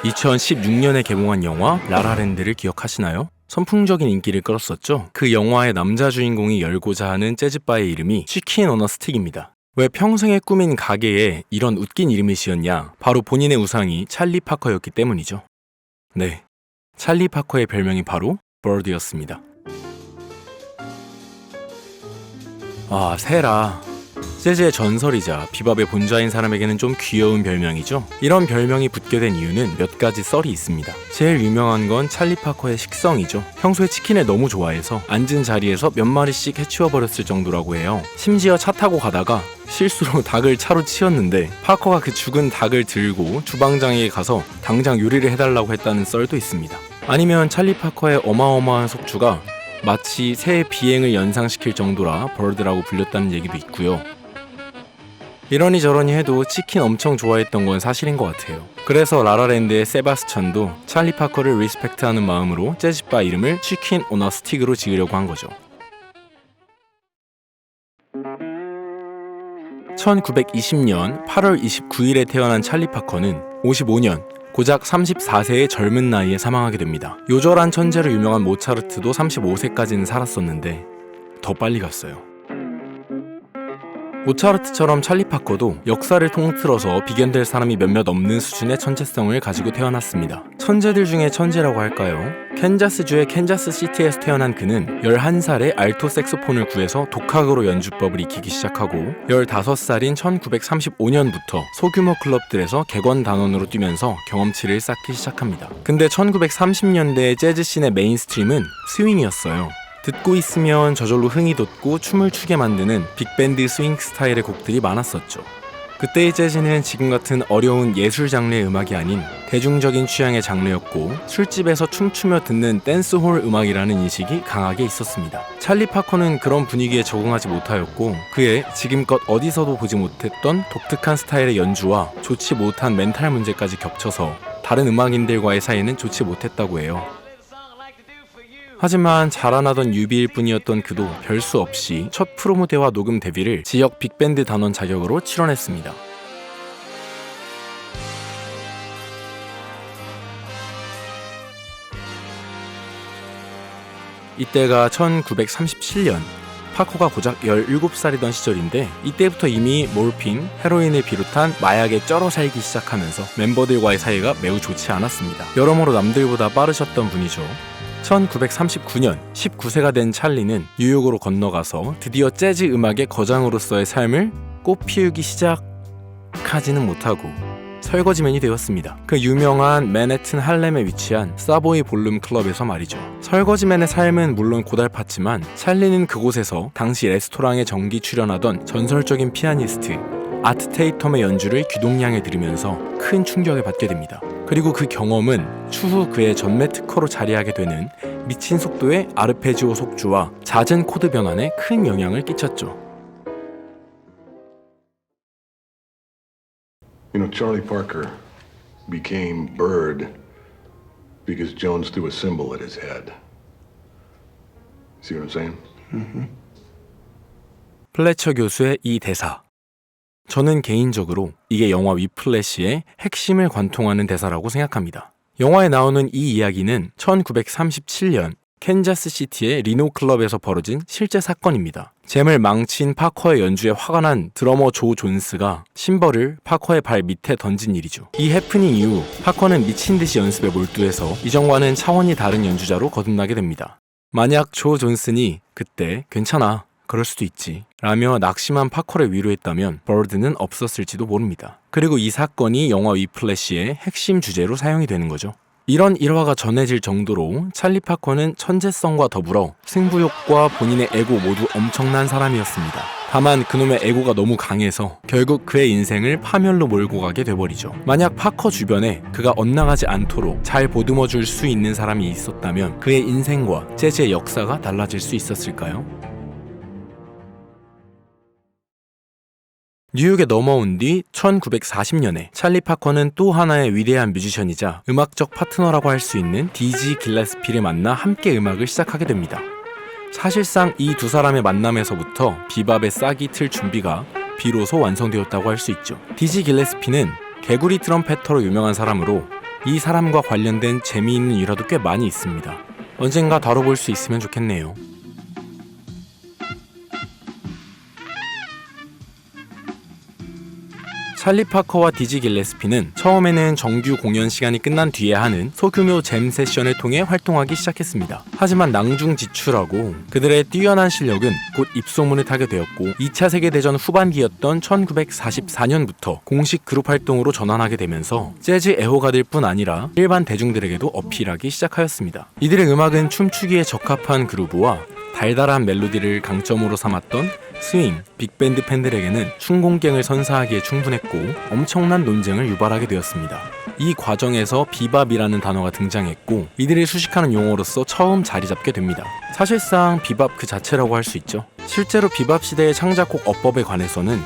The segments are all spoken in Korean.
2016년에 개봉한 영화 라라랜드를 기억하시나요? 선풍적인 인기를 끌었었죠. 그 영화의 남자 주인공이 열고자 하는 재즈바의 이름이 치킨 오너 스틱입니다. 왜 평생의 꿈인 가게에 이런 웃긴 이름을 지었냐? 바로 본인의 우상이 찰리 파커였기 때문이죠. 네, 찰리 파커의 별명이 바로 버드였습니다. 아, 세라. 재즈의 전설이자 비밥의 본좌인 사람에게는 좀 귀여운 별명이죠. 이런 별명이 붙게 된 이유는 몇 가지 썰이 있습니다. 제일 유명한 건 찰리 파커의 식성이죠. 평소에 치킨을 너무 좋아해서 앉은 자리에서 몇 마리씩 해치워버렸을 정도라고 해요. 심지어 차 타고 가다가 실수로 닭을 차로 치웠는데 파커가 그 죽은 닭을 들고 주방장에게 가서 당장 요리를 해달라고 했다는 썰도 있습니다. 아니면 찰리 파커의 어마어마한 속주가 마치 새의 비행을 연상시킬 정도라 버드라고 불렸다는 얘기도 있고요. 이러니 저러니 해도 치킨 엄청 좋아했던 건 사실인 것 같아요. 그래서 라라랜드의 세바스찬도 찰리 파커를 리스펙트하는 마음으로 재즈바 이름을 치킨 오너 스틱으로 지으려고 한 거죠. 1920년 8월 29일에 태어난 찰리 파커는 55년 고작 34세의 젊은 나이에 사망하게 됩니다. 요절한 천재로 유명한 모차르트도 35세까지는 살았었는데 더 빨리 갔어요. 모차르트처럼 찰리 파커도 역사를 통틀어서 비견될 사람이 몇몇 없는 수준의 천재성을 가지고 태어났습니다. 천재들 중에 천재라고 할까요? 캔자스주의 캔자스시티에서 태어난 그는 11살에 알토 색소폰을 구해서 독학으로 연주법을 익히기 시작하고 15살인 1935년부터 소규모 클럽들에서 객원 단원으로 뛰면서 경험치를 쌓기 시작합니다. 근데 1930년대의 재즈씬의 메인스트림은 스윙이었어요. 듣고 있으면 저절로 흥이 돋고 춤을 추게 만드는 빅밴드 스윙 스타일의 곡들이 많았었죠. 그때의 재즈는 지금 같은 어려운 예술 장르의 음악이 아닌 대중적인 취향의 장르였고 술집에서 춤추며 듣는 댄스홀 음악이라는 인식이 강하게 있었습니다. 찰리 파커는 그런 분위기에 적응하지 못하였고 그의 지금껏 어디서도 보지 못했던 독특한 스타일의 연주와 좋지 못한 멘탈 문제까지 겹쳐서 다른 음악인들과의 사이는 좋지 못했다고 해요. 하지만 자라나던 유비일 뿐이었던 그도 별 수 없이 첫 프로무대와 녹음 데뷔를 지역 빅밴드 단원 자격으로 치러냈습니다. 이때가 1937년, 파커가 고작 17살이던 시절인데 이때부터 이미 몰핀, 헤로인을 비롯한 마약에 쩔어 살기 시작하면서 멤버들과의 사이가 매우 좋지 않았습니다. 여러모로 남들보다 빠르셨던 분이죠. 1939년 19세가 된 찰리는 뉴욕으로 건너가서 드디어 재즈 음악의 거장으로서의 삶을 꽃피우기 시작하지는 못하고 설거지맨이 되었습니다. 그 유명한 맨해튼 할렘에 위치한 사보이 볼룸 클럽에서 말이죠. 설거지맨의 삶은 물론 고달팠지만 찰리는 그곳에서 당시 레스토랑에 정기 출연하던 전설적인 피아니스트 아트 테이텀의 연주를 귀동냥에 들으면서 큰 충격을 받게 됩니다. 그리고 그 경험은 추후 그의 전매 특허로 자리하게 되는 미친 속도의 아르페지오 속주와 잦은 코드 변환에 큰 영향을 끼쳤죠. You know, Charlie Parker became Bird because Jones threw a cymbal at his head. See what I'm saying? Mm-hmm. 플래처 교수의 이 대사. 저는 개인적으로 이게 영화 위플래시의 핵심을 관통하는 대사라고 생각합니다. 영화에 나오는 이 이야기는 1937년 캔자스시티의 리노 클럽에서 벌어진 실제 사건입니다. 잼을 망친 파커의 연주에 화가 난 드러머 조 존스가 심벌을 파커의 발 밑에 던진 일이죠. 이 해프닝 이후 파커는 미친 듯이 연습에 몰두해서 이전과는 차원이 다른 연주자로 거듭나게 됩니다. 만약 조 존슨이 그때 괜찮아, 그럴 수도 있지 라며 낙심한 파커를 위로했다면 버드는 없었을지도 모릅니다. 그리고 이 사건이 영화 위플래시의 핵심 주제로 사용이 되는 거죠. 이런 일화가 전해질 정도로 찰리 파커는 천재성과 더불어 승부욕과 본인의 에고 모두 엄청난 사람이었습니다. 다만 그놈의 에고가 너무 강해서 결국 그의 인생을 파멸로 몰고 가게 돼버리죠. 만약 파커 주변에 그가 엇나가지 않도록 잘 보듬어줄 수 있는 사람이 있었다면 그의 인생과 재즈의 역사가 달라질 수 있었을까요? 뉴욕에 넘어온 뒤 1940년에 찰리 파커는 또 하나의 위대한 뮤지션이자 음악적 파트너라고 할 수 있는 디지 길레스피를 만나 함께 음악을 시작하게 됩니다. 사실상 이 두 사람의 만남에서부터 비밥의 싹이 틀 준비가 비로소 완성되었다고 할 수 있죠. 디지 길레스피는 개구리 트럼펫터로 유명한 사람으로 이 사람과 관련된 재미있는 일화도 꽤 많이 있습니다. 언젠가 다뤄볼 수 있으면 좋겠네요. 찰리 파커와 디지 길레스피는 처음에는 정규 공연 시간이 끝난 뒤에 하는 소규모 잼 세션을 통해 활동하기 시작했습니다. 하지만 낭중지출하고 그들의 뛰어난 실력은 곧 입소문을 타게 되었고 2차 세계대전 후반기였던 1944년부터 공식 그룹 활동으로 전환하게 되면서 재즈 애호가들 뿐 아니라 일반 대중들에게도 어필하기 시작하였습니다. 이들의 음악은 춤추기에 적합한 그루브와 달달한 멜로디를 강점으로 삼았던 스윙, 빅밴드 팬들에게는 춤공갱을 선사하기에 충분했고 엄청난 논쟁을 유발하게 되었습니다. 이 과정에서 비밥이라는 단어가 등장했고 이들이 수식하는 용어로서 처음 자리 잡게 됩니다. 사실상 비밥 그 자체라고 할 수 있죠. 실제로 비밥 시대의 창작곡 어법에 관해서는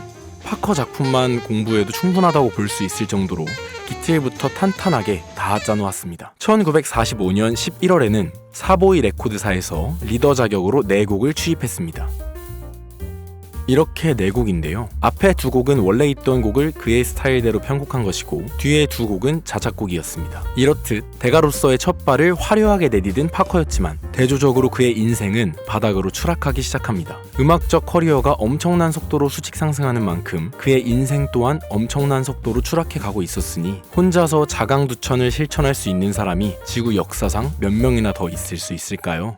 파커 작품만 공부해도 충분하다고 볼 수 있을 정도로 기틀부터 탄탄하게 다 짜놓았습니다. 1945년 11월에는 사보이 레코드사에서 리더 자격으로 4곡을 취입했습니다. 이렇게 4곡인데요. 앞에 2곡은 원래 있던 곡을 그의 스타일대로 편곡한 것이고 뒤에 2곡은 자작곡이었습니다. 이렇듯 대가로서의 첫 발을 화려하게 내디딘 파커였지만 대조적으로 그의 인생은 바닥으로 추락하기 시작합니다. 음악적 커리어가 엄청난 속도로 수직 상승하는 만큼 그의 인생 또한 엄청난 속도로 추락해 가고 있었으니 혼자서 자강두천을 실천할 수 있는 사람이 지구 역사상 몇 명이나 더 있을 수 있을까요?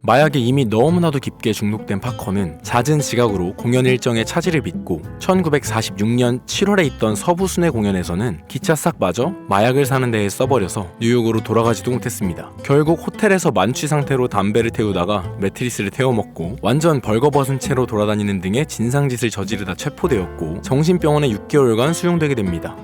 마약에 이미 너무나도 깊게 중독된 파커는 잦은 지각으로 공연 일정에 차질을 빚고 1946년 7월에 있던 서부 순회 공연에서는 기차 싹 빠져 마약을 사는 데에 써버려서 뉴욕으로 돌아가지도 못했습니다. 결국 호텔에서 만취 상태로 담배를 태우다가 매트리스를 태워먹고 완전 벌거벗은 채로 돌아다니는 등의 진상짓을 저지르다 체포되었고 정신병원에 6개월간 수용되게 됩니다.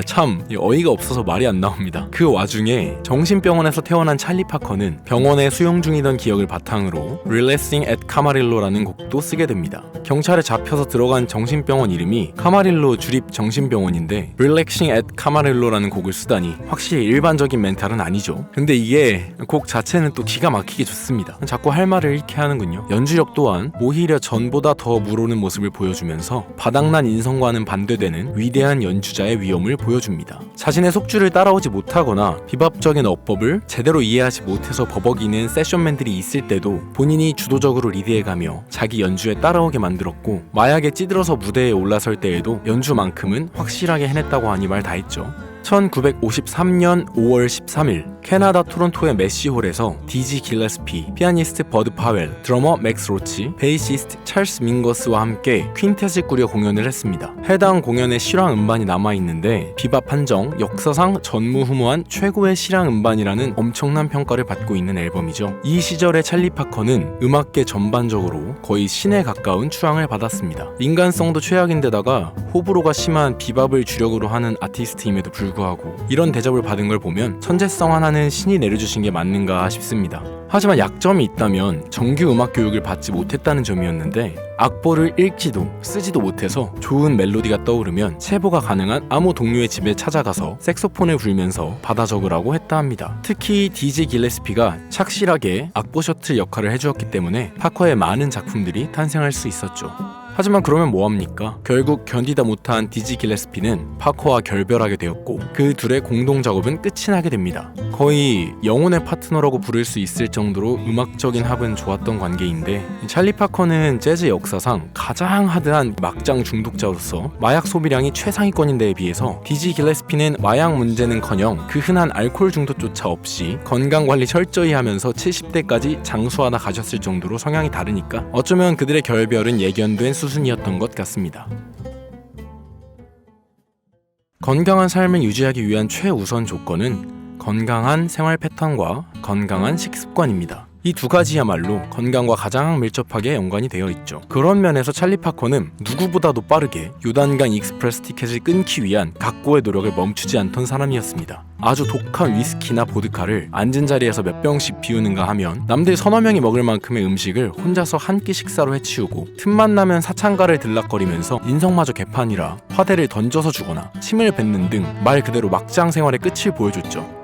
참 어이가 없어서 말이 안 나옵니다. 그 와중에 정신병원에서 태어난 찰리 파커는 병원에 수용 중이던 기억을 바탕으로 Relaxing at Camarillo라는 곡도 쓰게 됩니다. 경찰에 잡혀서 들어간 정신병원 이름이 카마릴로 주립 정신병원인데 Relaxing at Camarillo라는 곡을 쓰다니 확실히 일반적인 멘탈은 아니죠. 근데 이게 곡 자체는 또 기가 막히게 좋습니다. 자꾸 할 말을 잃게 하는군요. 연주력 또한 오히려 전보다 더 물오는 모습을 보여주면서 바닥난 인성과는 반대되는 위대한 연주자의 위엄을 보여줍니다. 자신의 속주를 따라오지 못하거나 비밥적인 어법을 제대로 이해하지 못해서 버벅이는 세션맨들이 있을 때도 본인이 주도적으로 리드해가며 자기 연주에 따라오게 만들었고 마약에 찌들어서 무대에 올라설 때에도 연주만큼은 확실하게 해냈다고 하니 말 다 했죠. 1953년 5월 13일 캐나다 토론토의 메시홀에서 디지 길레스피, 피아니스트 버드 파웰, 드러머 맥스 로치, 베이시스트 찰스 밍거스와 함께 퀸텟을 꾸려 공연을 했습니다. 해당 공연에 실황 음반이 남아있는데 비밥 한정 역사상 전무후무한 최고의 실황 음반이라는 엄청난 평가를 받고 있는 앨범이죠. 이 시절의 찰리 파커는 음악계 전반적으로 거의 신에 가까운 추앙을 받았습니다. 인간성도 최악인데다가 호불호가 심한 비밥을 주력으로 하는 아티스트임에도 불구하고 이런 대접을 받은 걸 보면 천재성 하나는 신이 내려주신 게 맞는가 싶습니다. 하지만 약점이 있다면 정규 음악 교육을 받지 못했다는 점이었는데 악보를 읽지도 쓰지도 못해서 좋은 멜로디가 떠오르면 체보가 가능한 아무 동료의 집에 찾아가서 색소폰을 불면서 받아 적으라고 했다 합니다. 특히 디지 길레스피가 착실하게 악보 셔틀 역할을 해주었기 때문에 파커의 많은 작품들이 탄생할 수 있었죠. 하지만 그러면 뭐합니까? 결국 견디다 못한 디지 길레스피는 파커와 결별하게 되었고 그 둘의 공동 작업은 끝이 나게 됩니다. 거의 영혼의 파트너라고 부를 수 있을 정도로 음악적인 합은 좋았던 관계인데 찰리 파커는 재즈 역사상 가장 하드한 막장 중독자로서 마약 소비량이 최상위권인 데에 비해서 디지 길레스피는 마약 문제는커녕 그 흔한 알코올 중독조차 없이 건강관리 철저히 하면서 70대까지 장수하다 가셨을 정도로 성향이 다르니까 어쩌면 그들의 결별은 예견된 수순이었던 것 같습니다. 건강한 삶을 유지하기 위한 최우선 조건은 건강한 생활 패턴과 건강한 식습관입니다. 이 두 가지야말로 건강과 가장 밀접하게 연관이 되어 있죠. 그런 면에서 찰리 파커는 누구보다도 빠르게 요단강 익스프레스 티켓을 끊기 위한 각고의 노력을 멈추지 않던 사람이었습니다. 아주 독한 위스키나 보드카를 앉은 자리에서 몇 병씩 비우는가 하면 남들 서너 명이 먹을 만큼의 음식을 혼자서 한 끼 식사로 해치우고 틈만 나면 사창가를 들락거리면서 인성마저 개판이라 화대를 던져서 주거나 침을 뱉는 등 말 그대로 막장 생활의 끝을 보여줬죠.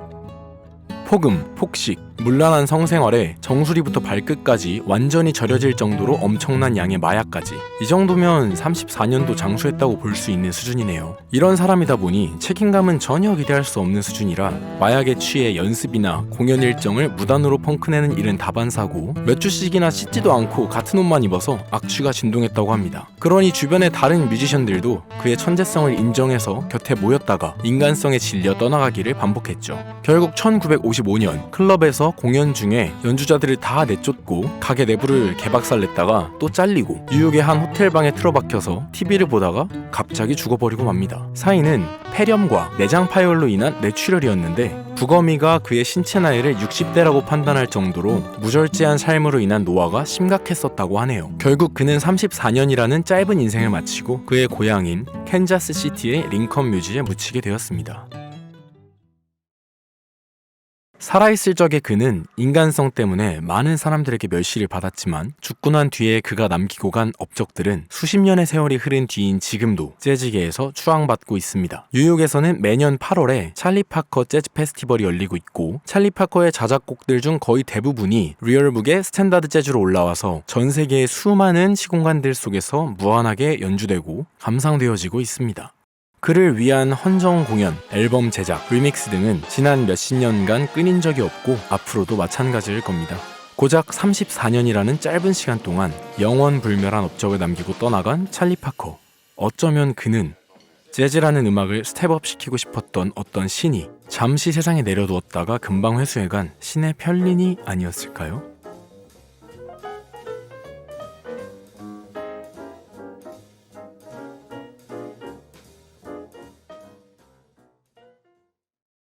폭음, 폭식, 문란한 성생활에 정수리부터 발끝까지 완전히 절여질 정도로 엄청난 양의 마약까지. 이 정도면 34년도 장수했다고 볼 수 있는 수준이네요. 이런 사람이다 보니 책임감은 전혀 기대할 수 없는 수준이라 마약에 취해 연습이나 공연 일정을 무단으로 펑크내는 일은 다반사고 몇 주씩이나 씻지도 않고 같은 옷만 입어서 악취가 진동했다고 합니다. 그러니 주변의 다른 뮤지션들도 그의 천재성을 인정해서 곁에 모였다가 인간성에 질려 떠나가기를 반복했죠. 결국 1955년 클럽에서 공연 중에 연주자들을 다 내쫓고 가게 내부를 개박살냈다가 또 잘리고 뉴욕의 한 호텔방에 틀어박혀서 TV를 보다가 갑자기 죽어버리고 맙니다. 사인은 폐렴과 내장 파열로 인한 뇌출혈이었는데 부검의가 그의 신체 나이를 60대라고 판단할 정도로 무절제한 삶으로 인한 노화가 심각했었다고 하네요. 결국 그는 34년이라는 짧은 인생을 마치고 그의 고향인 캔자스시티의 링컨 뮤지에 묻히게 되었습니다. 살아있을 적의 그는 인간성 때문에 많은 사람들에게 멸시를 받았지만 죽고 난 뒤에 그가 남기고 간 업적들은 수십 년의 세월이 흐른 뒤인 지금도 재즈계에서 추앙받고 있습니다. 뉴욕에서는 매년 8월에 찰리 파커 재즈 페스티벌이 열리고 있고 찰리 파커의 자작곡들 중 거의 대부분이 리얼북의 스탠다드 재즈로 올라와서 전 세계의 수많은 시공간들 속에서 무한하게 연주되고 감상되어지고 있습니다. 그를 위한 헌정 공연, 앨범 제작, 리믹스 등은 지난 몇십 년간 끊인 적이 없고 앞으로도 마찬가지일 겁니다. 고작 34년이라는 짧은 시간 동안 영원불멸한 업적을 남기고 떠나간 찰리 파커. 어쩌면 그는 재즈라는 음악을 스텝업 시키고 싶었던 어떤 신이 잠시 세상에 내려두었다가 금방 회수해간 신의 편린이 아니었을까요?